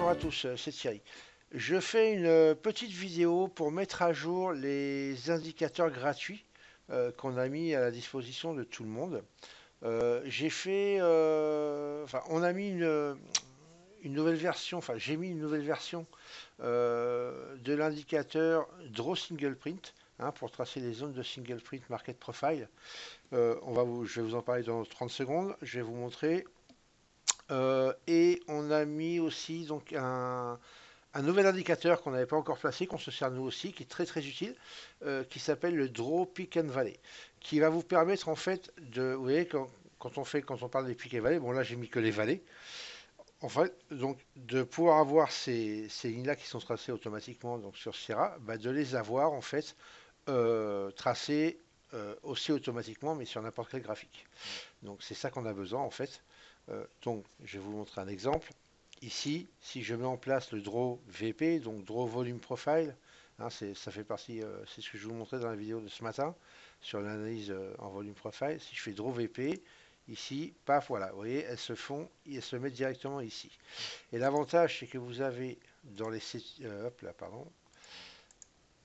bonjour à tous, c'est Thierry. Je fais une petite vidéo pour mettre à jour les indicateurs gratuits qu'on a mis à la disposition de tout le monde. Enfin, on a mis une nouvelle version, enfin, j'ai mis une nouvelle version de l'indicateur Draw Single Print pour tracer les zones de Single Print Market Profile. Je vais vous en parler dans 30 secondes. Je vais vous montrer. Et on a mis aussi donc un nouvel indicateur qu'on n'avait pas encore placé, qu'on se sert nous aussi, qui est très très utile, qui s'appelle le Draw Peak and Valley, qui va vous permettre en fait de, vous voyez, quand on parle des pics et vallées, bon là j'ai mis que les vallées, en fait, donc de pouvoir avoir ces lignes-là qui sont tracées automatiquement donc sur Sierra, bah, de les avoir en fait tracées aussi automatiquement, mais sur n'importe quel graphique. Donc c'est ça qu'on a besoin en fait. Donc je vais vous montrer un exemple. Ici, si je mets en place le Draw VP, donc Draw Volume Profile, ça fait partie, c'est ce que je vous montrais dans la vidéo de ce matin sur l'analyse en volume profile. Si je fais Draw VP, ici, paf, voilà, vous voyez, elles se mettent directement ici. Et l'avantage, c'est que vous avez dans les, hop là, pardon,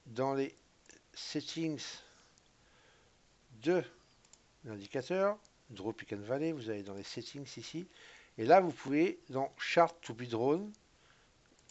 dans les settings de l'indicateur, Draw Peak and Valley, vous avez dans les settings ici, et là vous pouvez dans Chart to be Drawn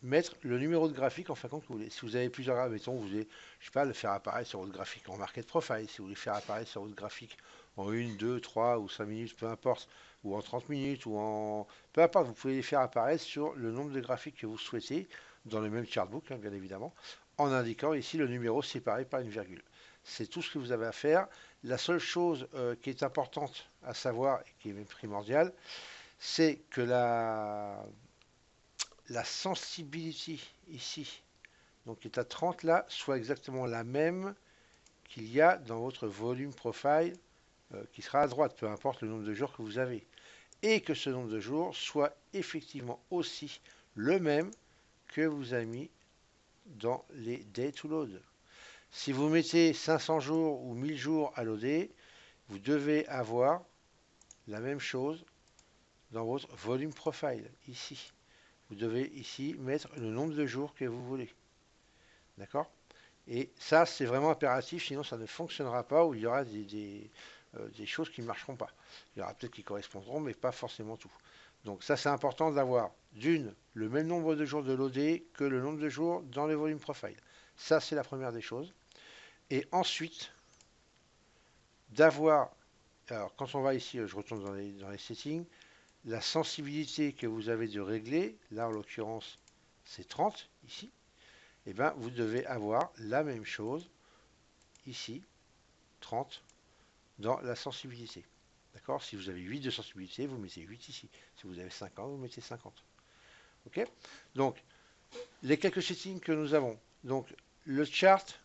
mettre le numéro de graphique en fin de compte que vous voulez. Si vous avez plusieurs, mettons, vous voulez, je sais pas, le faire apparaître sur votre graphique en market profile, si vous voulez faire apparaître sur votre graphique en 1, 2, 3 ou 5 minutes, peu importe, ou en 30 minutes, ou en... Peu importe, vous pouvez les faire apparaître sur le nombre de graphiques que vous souhaitez, dans le même chartbook, bien évidemment, en indiquant ici le numéro séparé par une virgule. C'est tout ce que vous avez à faire. La seule chose qui est importante à savoir, et qui est même primordiale, c'est que la sensibilité ici, donc qui est à 30 là, soit exactement la même qu'il y a dans votre volume profile qui sera à droite, peu importe le nombre de jours que vous avez. Et que ce nombre de jours soit effectivement aussi le même que vous avez mis dans les day to load. Si vous mettez 500 jours ou 1000 jours à loader, vous devez avoir la même chose dans votre volume profile, ici. Vous devez ici mettre le nombre de jours que vous voulez. D'accord? Et ça, c'est vraiment impératif, sinon ça ne fonctionnera pas, ou il y aura des choses qui ne marcheront pas. Il y aura peut-être qui correspondront, mais pas forcément tout. Donc ça, c'est important d'avoir, d'une, le même nombre de jours de loader que le nombre de jours dans les volumes profile. Ça, c'est la première des choses. Et ensuite, d'avoir, alors quand on va ici, je retourne dans les settings, la sensibilité que vous avez de régler, là en l'occurrence c'est 30 ici, et bien vous devez avoir la même chose ici, 30, dans la sensibilité. D'accord? Si vous avez 8 de sensibilité, vous mettez 8 ici. Si vous avez 50, vous mettez 50. Ok? Donc, les quelques settings que nous avons. Donc, le chart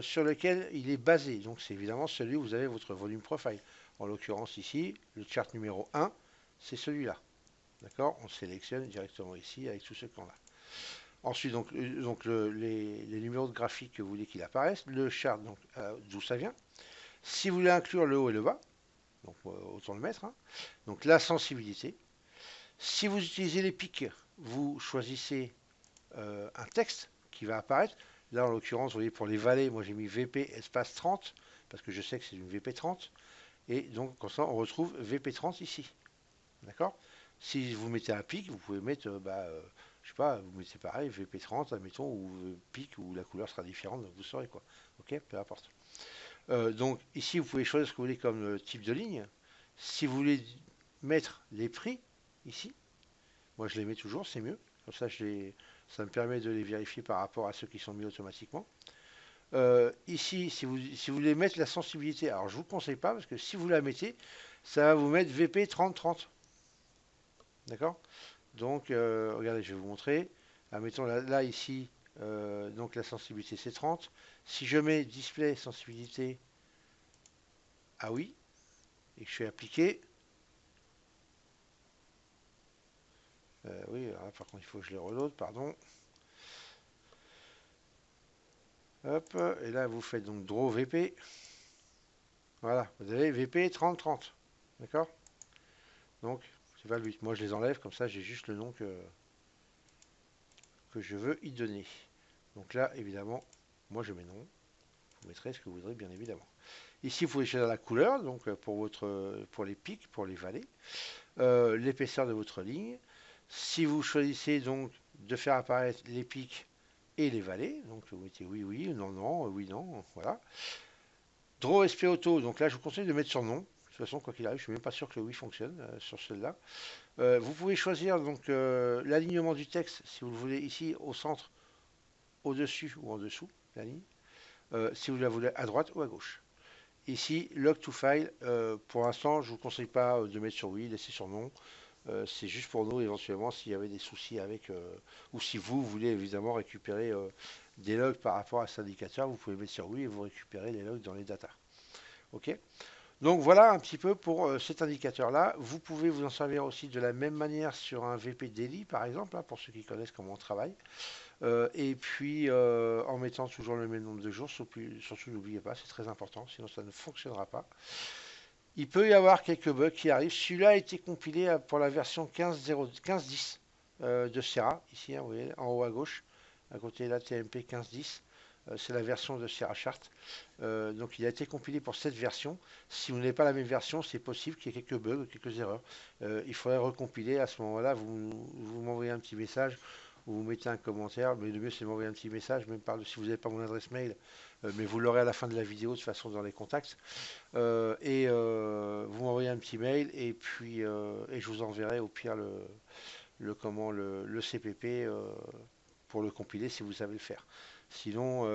sur lequel il est basé. Donc, c'est évidemment celui où vous avez votre volume profile. En l'occurrence ici, le chart numéro 1, c'est celui-là. D'accord? On sélectionne directement ici avec tous ceux qu'on a. Ensuite, les numéros de graphique que vous voulez qu'il apparaisse, le chart, donc d'où ça vient. Si vous voulez inclure le haut et le bas, donc autant le mettre. Donc la sensibilité. Si vous utilisez les pics, vous choisissez un texte qui va apparaître. Là, en l'occurrence, vous voyez, pour les vallées, moi j'ai mis VP espace 30, parce que je sais que c'est une VP 30. Et donc, comme ça, on retrouve VP 30 ici. D'accord? Si vous mettez un pic, vous pouvez mettre, je sais pas, vous mettez pareil, VP30, admettons, ou pic, où la couleur sera différente, donc vous saurez quoi. Ok? Peu importe. Donc ici, vous pouvez choisir ce que vous voulez comme type de ligne. Si vous voulez mettre les prix, ici, moi je les mets toujours, c'est mieux. Comme ça, ça me permet de les vérifier par rapport à ceux qui sont mis automatiquement. Ici, si vous voulez mettre la sensibilité, alors je ne vous conseille pas, parce que si vous la mettez, ça va vous mettre VP 30-30. D'accord? Donc, regardez, je vais vous montrer. Admettons là ici, donc la sensibilité c'est 30. Si je mets display sensibilité, ah oui, et que je fais appliquer, oui, alors, par contre il faut que je les reload, pardon. Hop, et là vous faites donc draw VP. Voilà, vous avez VP 30-30. D'accord? Donc, c'est pas le but. Moi je les enlève, comme ça j'ai juste le nom que. que je veux y donner. Donc là, évidemment, moi je mets non. Vous mettrez ce que vous voudrez, bien évidemment. Ici, vous pouvez choisir la couleur, donc pour les pics, pour les vallées, l'épaisseur de votre ligne. Si vous choisissez donc de faire apparaître les pics et les vallées, donc vous mettez oui, oui, non, non, oui, non, voilà. Draw SP Auto, donc là je vous conseille de mettre sur non. De toute façon, quoi qu'il arrive, je suis même pas sûr que le oui fonctionne sur celle-là. Vous pouvez choisir donc l'alignement du texte, si vous le voulez ici au centre, au-dessus ou en dessous, la ligne. Si vous la voulez à droite ou à gauche. Ici, Log to File, pour l'instant, je ne vous conseille pas de mettre sur oui, laissez sur non. C'est juste pour nous, éventuellement, s'il y avait des soucis avec, ou si vous voulez évidemment récupérer des logs par rapport à cet indicateur, vous pouvez mettre sur oui et vous récupérez les logs dans les datas. OK? Donc voilà un petit peu pour cet indicateur-là. Vous pouvez vous en servir aussi de la même manière sur un VP Daily, par exemple, hein, pour ceux qui connaissent comment on travaille. Et puis en mettant toujours le même nombre de jours, surtout n'oubliez pas, c'est très important, sinon ça ne fonctionnera pas. Il peut y avoir quelques bugs qui arrivent. Celui-là a été compilé pour la version 15.10 de Sierra, ici, hein, vous voyez, en haut à gauche, à côté de la TMP 15.10. C'est la version de Sierra Chart. Donc il a été compilé pour cette version. Si vous n'avez pas la même version, c'est possible qu'il y ait quelques bugs, quelques erreurs. Il faudrait recompiler. À ce moment-là, vous m'envoyez un petit message ou vous mettez un commentaire. Mais le mieux, c'est de m'envoyer un petit message, même si vous n'avez pas mon adresse mail. Mais vous l'aurez à la fin de la vidéo, de toute façon, dans les contacts. Vous m'envoyez un petit mail et puis je vous enverrai au pire le CPP pour le compiler si vous savez le faire. Sinon,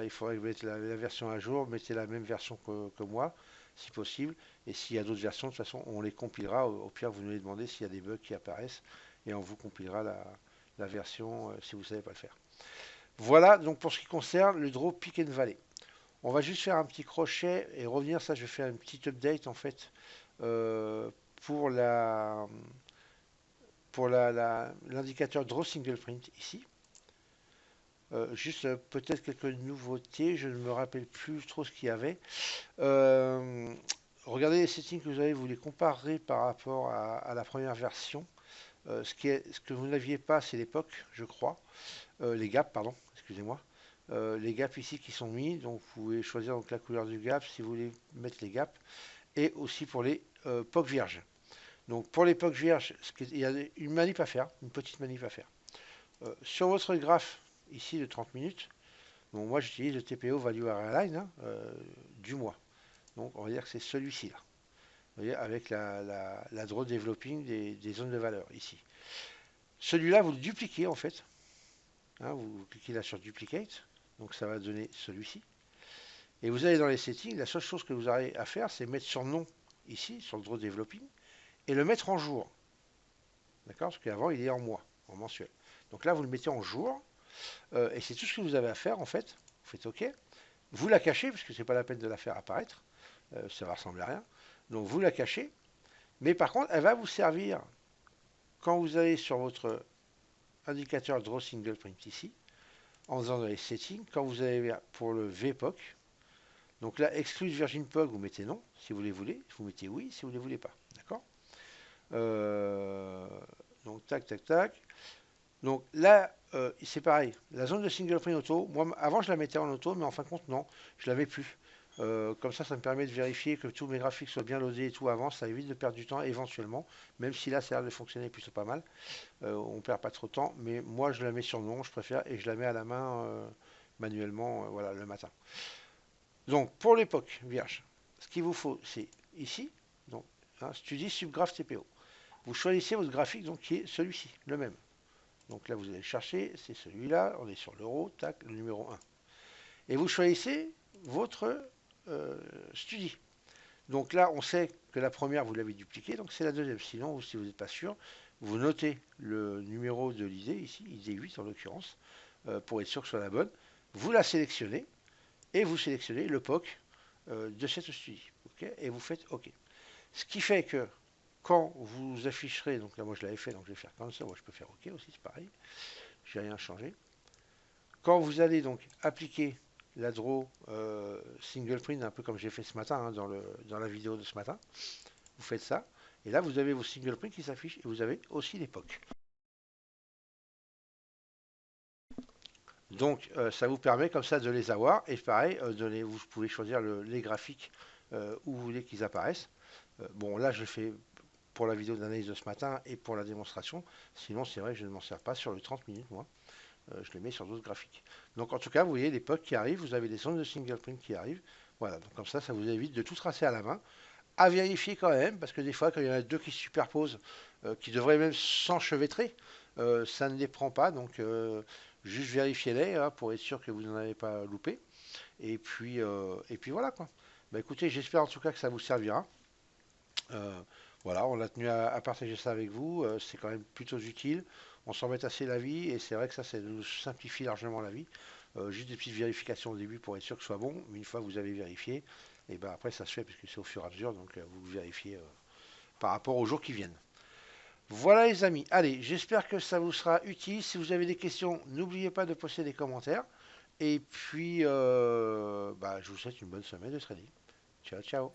il faudrait que vous mettiez la version à jour, mettez la même version que moi, si possible. Et s'il y a d'autres versions, de toute façon, on les compilera. Au pire, vous nous les demandez s'il y a des bugs qui apparaissent et on vous compilera la version si vous ne savez pas le faire. Voilà donc pour ce qui concerne le draw Pick and Valley. On va juste faire un petit crochet et revenir. Ça, je vais faire une petite update en fait euh, pour l'indicateur Draw Single Print ici. Juste peut-être quelques nouveautés. Je ne me rappelle plus trop ce qu'il y avait. Regardez les settings que vous avez, vous les comparerez par rapport à la première version. Ce que vous n'aviez pas, c'est l'époque, je crois. Les gaps, pardon, excusez-moi. Les gaps ici qui sont mis, donc vous pouvez choisir donc la couleur du gap si vous voulez mettre les gaps, et aussi pour les POC vierges. Donc pour les POC vierges, il y a une manip à faire, une petite manip à faire. Sur votre graphe ici de 30 minutes, bon, moi j'utilise le TPO Value Align hein, du mois. Donc on va dire que c'est celui-ci là. Vous voyez, avec la draw developing des zones de valeur ici. Celui-là, vous le dupliquez en fait. Hein, vous cliquez là sur Duplicate, donc ça va donner celui-ci. Et vous allez dans les settings, la seule chose que vous aurez à faire, c'est mettre sur nom ici, sur le draw developing, et le mettre en jour. D'accord? Parce qu'avant, il est en mois, en mensuel. Donc là, vous le mettez en jour, et c'est tout ce que vous avez à faire en fait. Vous faites OK. Vous la cachez, parce que c'est pas la peine de la faire apparaître. Ça va ressembler à rien. Donc vous la cachez, mais par contre, elle va vous servir quand vous allez sur votre indicateur Draw Single Print ici, en faisant dans les settings, quand vous allez pour le VPOC, donc là, Exclude Virgin POC, vous mettez non, si vous les voulez, vous mettez oui, si vous ne les voulez pas, d'accord donc tac, tac, tac. Donc là, c'est pareil, la zone de single print auto, moi avant je la mettais en auto, mais en fin de compte non, je la mets plus. Comme ça me permet de vérifier que tous mes graphiques soient bien loadés et tout avant, ça évite de perdre du temps éventuellement, même si là ça a l'air de fonctionner plutôt pas mal. On ne perd pas trop de temps, mais moi je la mets sur non, je préfère, et je la mets à la main manuellement, voilà, le matin. Donc pour l'époque vierge, ce qu'il vous faut, c'est ici, donc hein, Study Subgraph TPO. Vous choisissez votre graphique donc qui est celui-ci, le même. Donc là vous allez chercher, c'est celui-là, on est sur l'euro, tac, le numéro 1. Et vous choisissez votre Study. Donc là on sait que la première vous l'avez dupliquée, donc c'est la deuxième. Sinon, si vous n'êtes pas sûr, vous notez le numéro de l'idée ici, idée 8 en l'occurrence, pour être sûr que ce soit la bonne. Vous la sélectionnez et vous sélectionnez le POC de cette studie. Okay, et vous faites OK. Ce qui fait que quand vous afficherez, donc là moi je l'avais fait, donc je vais faire comme ça, moi je peux faire OK aussi, c'est pareil, j'ai rien changé. Quand vous allez donc appliquer la draw single print, un peu comme j'ai fait ce matin hein, dans la vidéo de ce matin, vous faites ça, et là vous avez vos single print qui s'affichent, et vous avez aussi les POC. Donc ça vous permet comme ça de les avoir et pareil, vous pouvez choisir les graphiques où vous voulez qu'ils apparaissent. Bon là je fais pour la vidéo d'analyse de ce matin et pour la démonstration. Sinon c'est vrai que je ne m'en sers pas sur le 30 minutes moi. Je les mets sur d'autres graphiques. Donc en tout cas vous voyez les POC qui arrivent, vous avez des zones de single print qui arrivent. Voilà, donc comme ça vous évite de tout tracer à la main. À vérifier quand même, parce que des fois quand il y en a deux qui se superposent, qui devraient même s'enchevêtrer, ça ne les prend pas. Donc juste vérifiez-les hein, pour être sûr que vous n'en avez pas loupé. Et puis voilà quoi. Bah écoutez, j'espère en tout cas que ça vous servira. Euh, voilà, on a tenu à partager ça avec vous. C'est quand même plutôt utile. On s'embête assez la vie et c'est vrai que ça nous simplifie largement la vie. Juste des petites vérifications au début pour être sûr que ce soit bon. Mais une fois que vous avez vérifié, et ben après ça se fait parce que c'est au fur et à mesure. Donc vous vérifiez par rapport aux jours qui viennent. Voilà les amis. Allez, j'espère que ça vous sera utile. Si vous avez des questions, n'oubliez pas de poster des commentaires. Et puis, je vous souhaite une bonne semaine de trading. Ciao, ciao.